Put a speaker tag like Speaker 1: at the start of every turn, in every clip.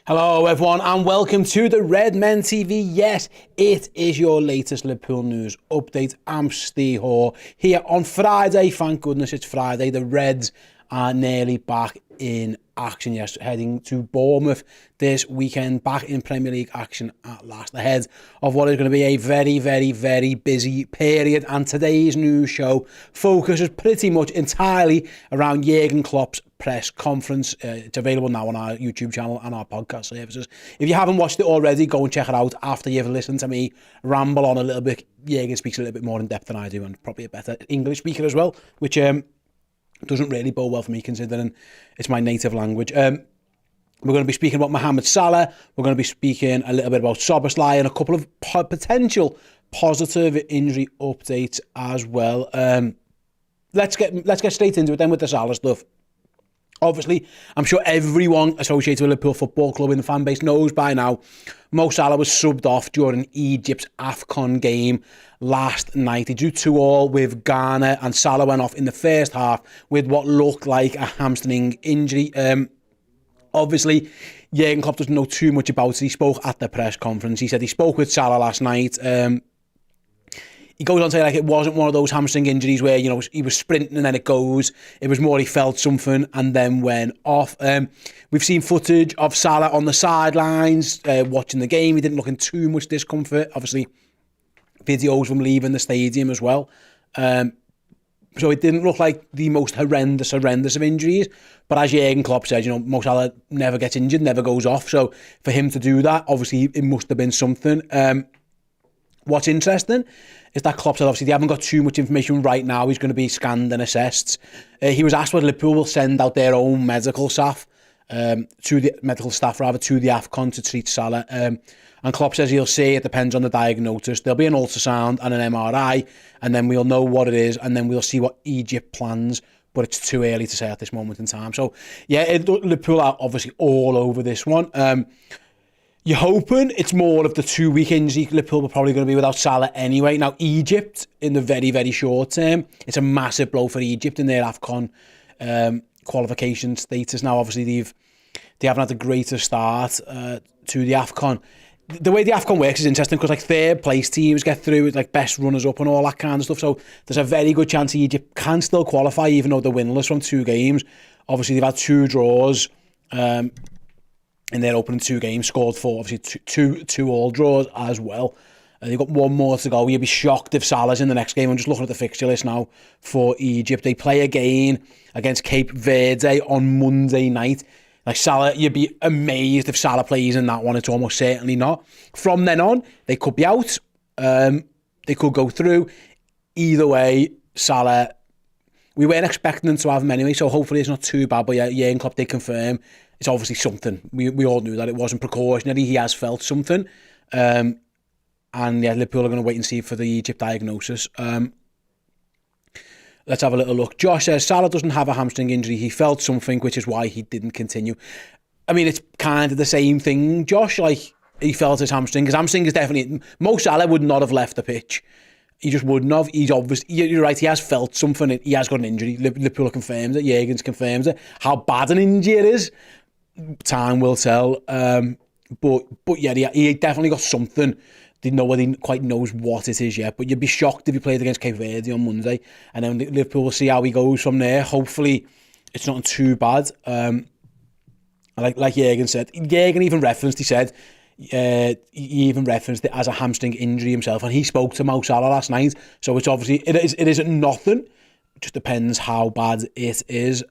Speaker 1: Hello everyone and welcome to the Redmen TV. Yes, it is your latest Liverpool news update. I'm Steve Hoare here on Friday. Thank goodness it's Friday. The Reds are nearly back in action. Yes, heading to Bournemouth this weekend, back in Premier League action at last, ahead of what is going to be a very busy period. And today's news show focuses pretty much entirely around Jurgen Klopp's press conference. It's available now on our YouTube channel and our podcast services. If you haven't watched it already, go and check it out after you've listened to me ramble on a little bit. Jurgen speaks a little bit more in depth than I do, and probably a better English speaker as well, which doesn't really bode well for me considering it's my native language. We're going to be speaking about Mohamed Salah. We're going to be speaking a little bit about Szoboszlai and a couple of potential positive injury updates as well. Let's get straight into it then with the Salah stuff. Obviously, I'm sure everyone associated with Liverpool Football Club in the fan base knows by now, Mo Salah was subbed off during Egypt's AFCON game last night. He drew 2-2 with Ghana, and Salah went off in the first half with what looked like a hamstring injury. Obviously, Jurgen Klopp doesn't know too much about it. He spoke at the press conference. He said he spoke with Salah last night. He goes on to say like it wasn't one of those hamstring injuries where, you know, he was sprinting and then it goes. It was more he felt something and then went off. We've seen footage of Salah on the sidelines watching the game. He didn't look in too much discomfort. Obviously, videos from leaving the stadium as well. So it didn't look like the most horrendous of injuries. But as Jurgen Klopp said, you know, Mo Salah never gets injured, never goes off. So for him to do that, obviously it must have been something. What's interesting is that Klopp said obviously they haven't got too much information right now. He's going to be scanned and assessed. He was asked whether Liverpool will send out their own medical staff to the AFCON to treat Salah. And Klopp says he'll see. It depends on the diagnosis. There'll be an ultrasound and an MRI, and then we'll know what it is, and then we'll see what Egypt plans. But it's too early to say at this moment in time. So yeah, Liverpool are obviously all over this one. You're hoping it's more of the 2-week injury. Liverpool are probably going to be without Salah anyway. Now, Egypt, in the very short term, it's a massive blow for Egypt in their AFCON qualification status. Now, obviously, they haven't had the greatest start to the AFCON. The way the AFCON works is interesting because like third place teams get through with like best runners up and all that kind of stuff. So there's a very good chance Egypt can still qualify even though they're winless from 2 games. Obviously, they've had 2 draws. In their opening 2 games, scored 4, obviously two all draws as well. They've got 1 more to go. You'd be shocked if Salah's in the next game. I'm just looking at the fixture list now for Egypt. They play again against Cape Verde on Monday night. Like Salah, you'd be amazed if Salah plays in that one. It's almost certainly not. From then on, they could be out. They could go through. Either way, Salah, we weren't expecting them to have him anyway, so hopefully it's not too bad. But yeah, Jurgen Klopp did confirm it's obviously something. We all knew that it wasn't precautionary. He has felt something. And yeah, Liverpool are going to wait and see for the Egypt diagnosis. Let's have a little look. Josh says, Salah doesn't have a hamstring injury. He felt something, which is why he didn't continue. I mean, it's kind of the same thing, Josh. Like, he felt his hamstring. His hamstring is definitely... Mo Salah would not have left the pitch. He just wouldn't have. He's obviously, you're right, he has felt something. He has got an injury. Liverpool confirms it. Jurgen's confirms it. How bad an injury it is, time will tell. But yeah, he definitely got something. Nobody quite knows what it is yet. But you'd be shocked if he played against Cape Verde on Monday. And then Liverpool will see how he goes from there. Hopefully, it's not too bad. Like Jurgen said, Jurgen even referenced, he even referenced it as a hamstring injury himself, and he spoke to Mo Salah last night. So it's obviously it isn't nothing. It just depends how bad it is.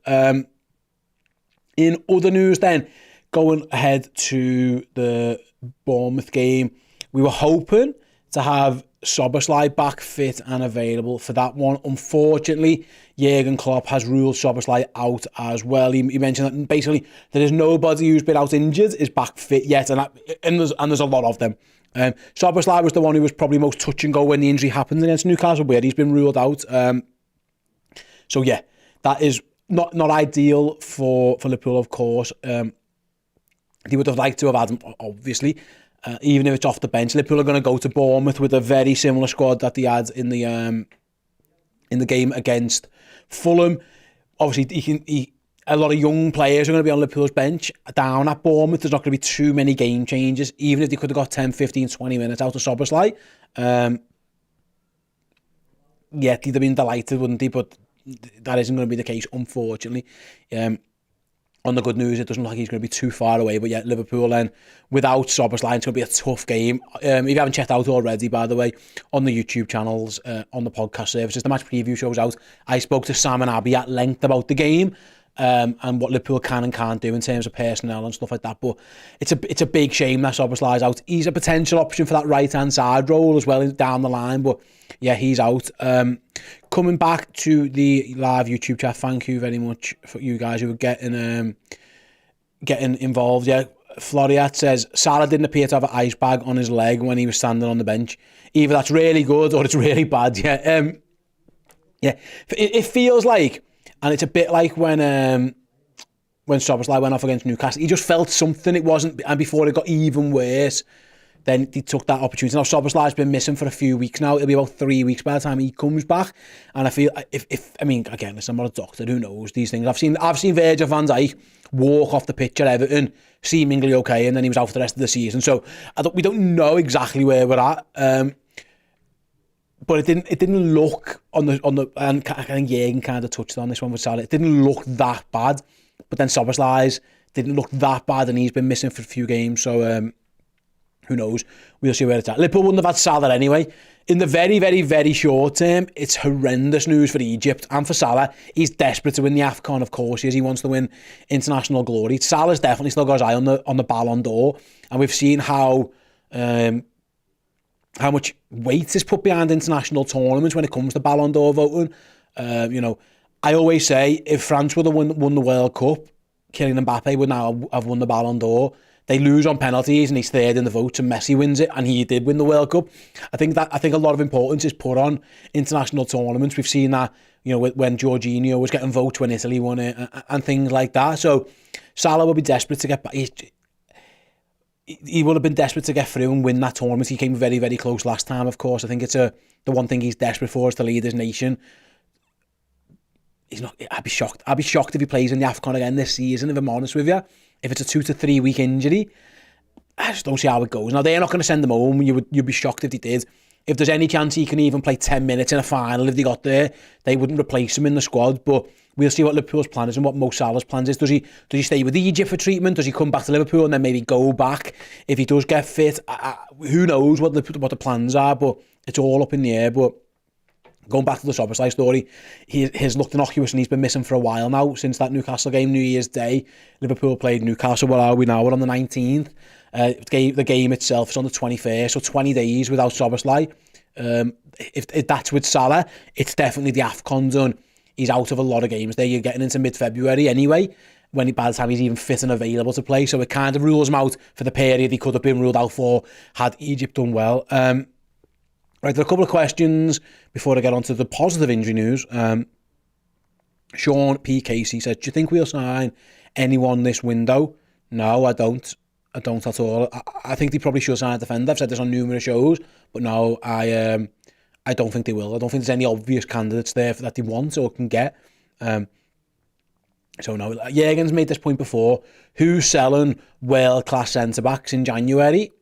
Speaker 1: In other news, then going ahead to the Bournemouth game, we were hoping to have Szoboszlai back fit and available for that one. Unfortunately, Jurgen Klopp has ruled Szoboszlai out as well. He mentioned that basically there is nobody who's been out injured is back fit yet, and there's a lot of them. Szoboszlai was the one who was probably most touch and go when the injury happened against Newcastle, where he's been ruled out. So yeah, that is not ideal for Liverpool, of course. They would have liked to have had him, obviously. Even if it's off the bench, Liverpool are going to go to Bournemouth with a very similar squad that they had in the game against Fulham. Obviously, a lot of young players are going to be on Liverpool's bench. Down at Bournemouth, there's not going to be too many game changes, even if they could have got 10, 15, 20 minutes out of Szoboszlai. Yeah, they'd have been delighted, wouldn't they? But that isn't going to be the case, unfortunately. On the good news, it doesn't look like he's going to be too far away. But yeah, Liverpool then, without Szoboszlai, it's going to be a tough game. If you haven't checked out already, by the way, on the YouTube channels, on the podcast services, the match preview show's out. I spoke to Sam and Abby at length about the game. And what Liverpool can and can't do in terms of personnel and stuff like that. But it's a big shame that Szoboszlai's out. He's a potential option for that right-hand side role as well down the line. But yeah, he's out. Coming back to the live YouTube chat, thank you very much for you guys who are getting involved. Yeah, Floriat says, Salah didn't appear to have an ice bag on his leg when he was standing on the bench. Either that's really good or it's really bad. Yeah, it feels like... And it's a bit like when Szoboszlai went off against Newcastle. He just felt something. It wasn't, and before it got even worse, then he took that opportunity. Now Szoboszlai's been missing for a few weeks now. It'll be about 3 weeks by the time he comes back. And I feel I mean, again, listen, I'm not a doctor. Who knows these things? I've seen Virgil van Dijk walk off the pitch at Everton seemingly okay, and then he was out for the rest of the season. So we don't know exactly where we're at. But it didn't look on the and I think Jürgen kind of touched on this one with Salah. It didn't look that bad, but then Szoboszlai's didn't look that bad, and he's been missing for a few games. So who knows? We'll see where it's at. Liverpool wouldn't have had Salah anyway. In the very, very, very short term, it's horrendous news for Egypt and for Salah. He's desperate to win the AFCON, of course. He wants to win international glory. Salah's definitely still got his eye on the Ballon d'Or, and we've seen how much weight is put behind international tournaments when it comes to Ballon d'Or voting. I always say, if France would have won the World Cup, Kylian Mbappe would now have won the Ballon d'Or. They lose on penalties and he's third in the votes, and Messi wins it, and he did win the World Cup. I think a lot of importance is put on international tournaments. We've seen that, when Jorginho was getting votes when Italy won it, and things like that. So Salah will be desperate to get back. He would have been desperate to get through and win that tournament. He came very, very close last time, of course. I think it's the one thing he's desperate for is to lead his nation. He's not. I'd be shocked. I'd be shocked if he plays in the AFCON again this season, if I'm honest with you. If it's a 2 to 3 week injury, I just don't see how it goes. Now, they're not going to send him home. You'd be shocked if they did. If there's any chance he can even play 10 minutes in a final, if they got there, they wouldn't replace him in the squad. But we'll see what Liverpool's plan is and what Mo Salah's plans is. Does he stay with Egypt for treatment? Does he come back to Liverpool and then maybe go back if he does get fit? Who knows what the plans are, but it's all up in the air. But going back to the Szoboszlai story, he's looked innocuous and he's been missing for a while now, since that Newcastle game, New Year's Day. Liverpool played Newcastle. Where are we now? We're on the 19th. The game itself is on the 21st, so 20 days without Szoboszlai. If that's with Salah, it's definitely the AFCON done. He's out of a lot of games there. You're getting into mid-February anyway, by the time he's even fit and available to play. So it kind of rules him out for the period he could have been ruled out for had Egypt done well. Right, there are a couple of questions before I get on to the positive injury news. Sean P. Casey says, do you think we'll sign anyone this window? No, I don't. I don't at all. I think they probably should sign a defender. I've said this on numerous shows, but no, I don't think they will. I don't think there's any obvious candidates there that they want or can get. So no, Jürgen's made this point before. Who's selling world-class centre-backs in January?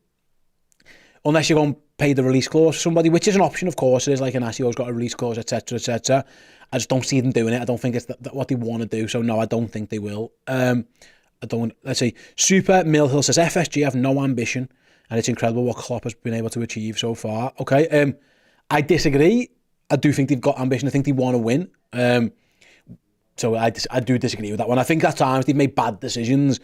Speaker 1: Unless you're going to pay the release clause for somebody, which is an option, of course. It is like Inaccio's got a release clause, etc., etc. I just don't see them doing it. I don't think it's what they want to do. So no, I don't think they will. Let's see. Super Millhill says, FSG have no ambition, and it's incredible what Klopp has been able to achieve so far. Okay, I disagree. I do think they've got ambition. I think they want to win. So I do disagree with that one. I think at times they've made bad decisions.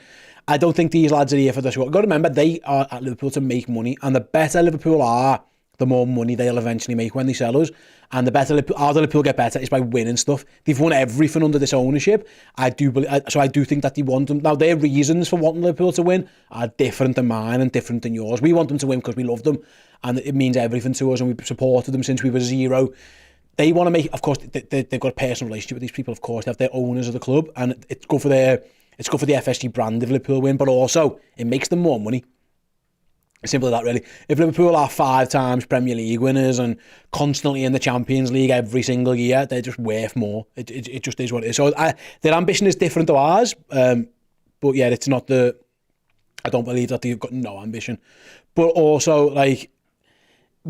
Speaker 1: I don't think these lads are here for the squad. You've got to remember, they are at Liverpool to make money, and the better Liverpool are, the more money they'll eventually make when they sell us. And the better how the Liverpool get better is by winning stuff. They've won everything under this ownership. I do think that they want them. Now, their reasons for wanting Liverpool to win are different than mine and different than yours. We want them to win because we love them, and it means everything to us, and we've supported them since we were zero. They want to make, of course, they've got a personal relationship with these people, of course. They have their owners of the club, and it's good for the FSG brand if Liverpool win, but also it makes them more money. Simple as that, really. If Liverpool are 5 times Premier League winners and constantly in the Champions League every single year, they're just worth more. It just is what it is. So their ambition is different to ours, but yeah, it's not the... I don't believe that they've got no ambition. But also, like,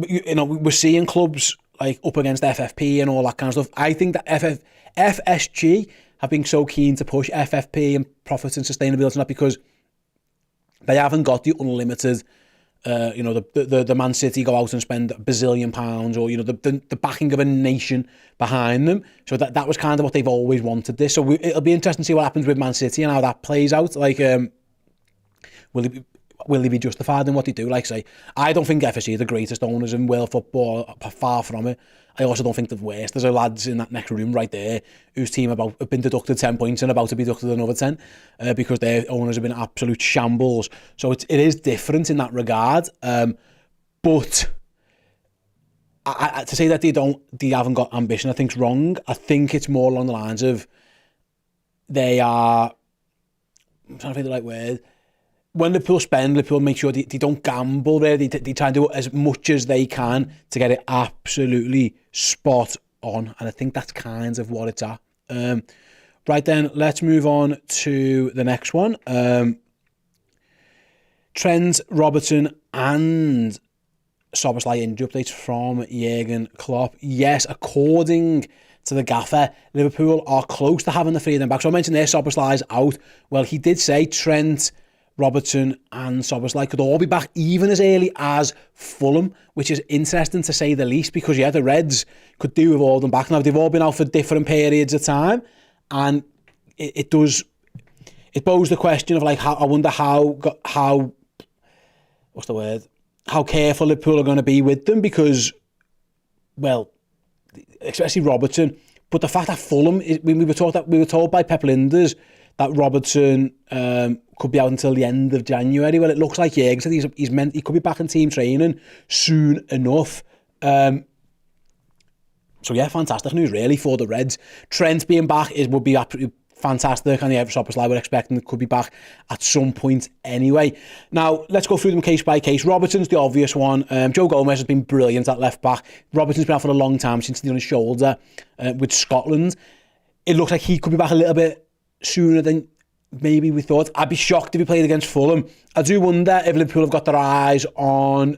Speaker 1: you know, we're seeing clubs like up against FFP and all that kind of stuff. I think that FSG have been so keen to push FFP and profits and sustainability and that because they haven't got the unlimited... you know, the Man City go out and spend £1 bazillion, or, you know, the backing of a nation behind them. So that was kind of what they've always wanted this. So it'll be interesting to see what happens with Man City and how that plays out. Like, will they be justified in what they do? Like, say, I don't think FSC are the greatest owners in world football, far from it. I also don't think the worst. There's lads in that next room right there whose team have been deducted 10 points and about to be deducted another 10 because their owners have been absolute shambles. So it is different in that regard. But to say that they haven't got ambition, I think is wrong. I think it's more along the lines of they are... I'm trying to think the right word. When Liverpool spend, Liverpool make sure they don't gamble there. They try and do as much as they can to get it absolutely spot on. And I think that's kind of what it's at. Right then, let's move on to the next one. Trent, Robertson and Szoboszlai injury updates from Jurgen Klopp. Yes, according to the gaffer, Liverpool are close to having the 3 of them back. So I mentioned there, Szoboszlai's out. Well, he did say Trent, Robertson and Szoboszlai could all be back even as early as Fulham, which is interesting to say the least because, yeah, the Reds could do with all of them back. Now, they've all been out for different periods of time, and it poses the question of, like, I wonder how what's the word? How careful Liverpool are going to be with them because, well, especially Robertson, but the fact that Fulham, we were told by Pep Linders that Robertson could be out until the end of January. Well, it looks like Jürgen said he could be back in team training soon enough. So yeah, fantastic news really for the Reds. Trent being back would be absolutely fantastic, and yeah, Szoboszlai we're expecting could be back at some point anyway. Now, let's go through them case by case. Robertson's the obvious one. Joe Gomez has been brilliant at left back. Robertson's been out for a long time since he's on his shoulder with Scotland. It looks like he could be back a little bit sooner than maybe we thought. I'd be shocked if he played against Fulham. I do wonder if Liverpool have got their eyes on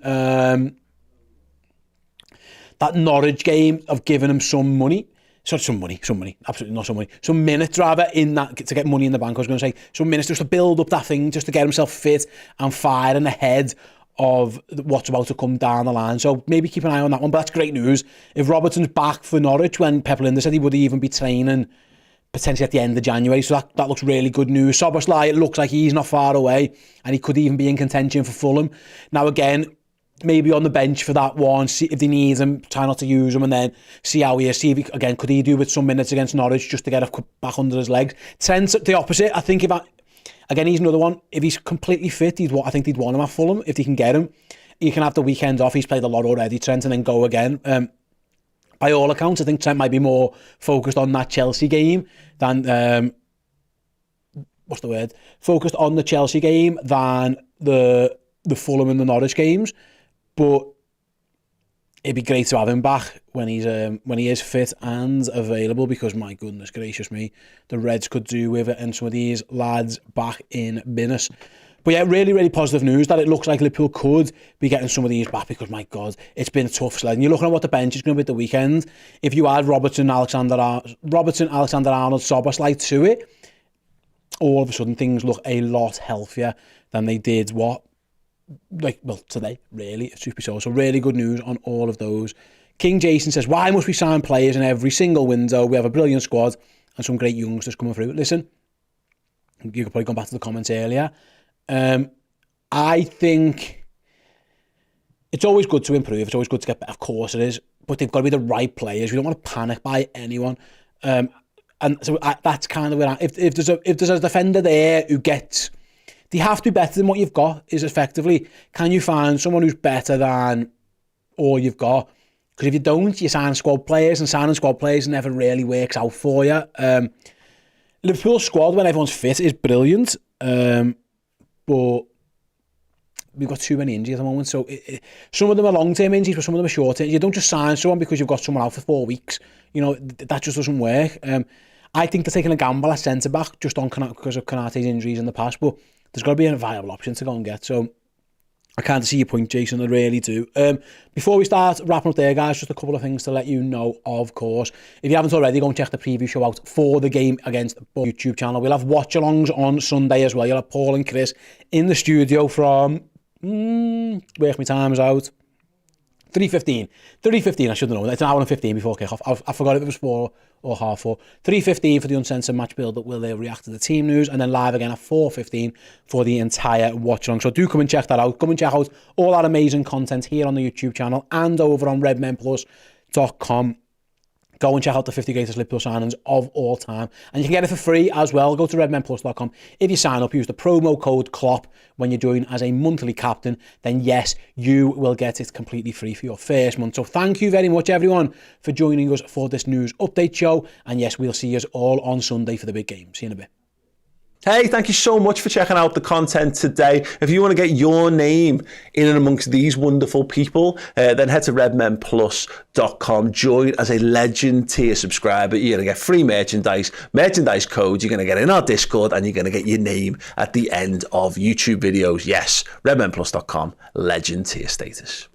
Speaker 1: that Norwich game of giving him some money. Sorry, some money, absolutely not some money. Some minutes rather in that to get money in the bank, I was going to say. Some minutes just to build up that thing, just to get himself fit and firing ahead of what's about to come down the line. So maybe keep an eye on that one. But that's great news. If Robertson's back for Norwich, when Pep Linders said he would even be training potentially at the end of January, so that looks really good news. Szoboszlai, it looks like he's not far away, and he could even be in contention for Fulham. Now again, maybe on the bench for that one, see if they need him, try not to use him, and then see how he is. See if he, again, could he do with some minutes against Norwich just to get back under his legs. Trent's the opposite. I think again, he's another one. If he's completely fit, I think they'd want him at Fulham if they can get him. He can have the weekend off. He's played a lot already, Trent, and then go again. By all accounts, I think Trent might be more focused on that Chelsea game than focused on the Chelsea game than the Fulham and the Norwich games. But it'd be great to have him back when he is fit and available, because my goodness gracious me, the Reds could do with it and some of these lads back in business. But yeah, really, really positive news that it looks like Liverpool could be getting some of these back, because my God, it's been a tough sled. And you're looking at what the bench is going to be at the weekend. If you add Robertson, Alexander-Arnold, Szoboszlai to it, all of a sudden things look a lot healthier than they did today, really. It's super so. So really good news on all of those. King Jason says, why must we sign players in every single window? We have a brilliant squad and some great youngsters coming through. Listen, you could probably go back to the comments earlier. I think it's always good to improve. It's always good to get better. Of course it is. But they've got to be the right players. We don't want to panic by anyone. And so that's kind of where if there's a defender there who gets... They have to be better than what you've got, is effectively, can you find someone who's better than all you've got? Because if you don't, you sign squad players, and signing squad players never really works out for you. Liverpool's squad, when everyone's fit, is brilliant. But we've got too many injuries at the moment. So some of them are long-term injuries, but some of them are short-term. You don't just sign someone because you've got someone out for 4 weeks. You know, that just doesn't work. I think they're taking a gamble at centre-back just on because of Konaté's injuries in the past, but there's got to be a viable option to go and get. So I can't see your point, Jason. I really do. Before we start wrapping up there, guys, just a couple of things to let you know, of course. If you haven't already, go and check the preview show out for the game against Bournemouth YouTube channel. We'll have watch-alongs on Sunday as well. You'll have Paul and Chris in the studio from, work my times out, 3:15. 3:15, I should have known. It's an hour and 15 before kick-off. I forgot if it was 4 or half 4. 3:15 for the Uncensored Match Build-Up, where they'll react to the team news, and then live again at 4:15 for the entire watch-along. So do come and check that out. Come and check out all our amazing content here on the YouTube channel and over on redmenplus.com. Go and check out the 50 greatest Liverpool signings of all time. And you can get it for free as well. Go to redmenplus.com. If you sign up, use the promo code CLOP when you join as a monthly captain, then yes, you will get it completely free for your first month. So thank you very much, everyone, for joining us for this news update show. And yes, we'll see you all on Sunday for the big game. See you in a bit.
Speaker 2: Hey, thank you so much for checking out the content today. If you want to get your name in and amongst these wonderful people, then head to redmenplus.com. Join as a legend tier subscriber. You're going to get free merchandise codes. You're going to get in our Discord, and you're going to get your name at the end of YouTube videos. Yes, redmenplus.com, legend tier status.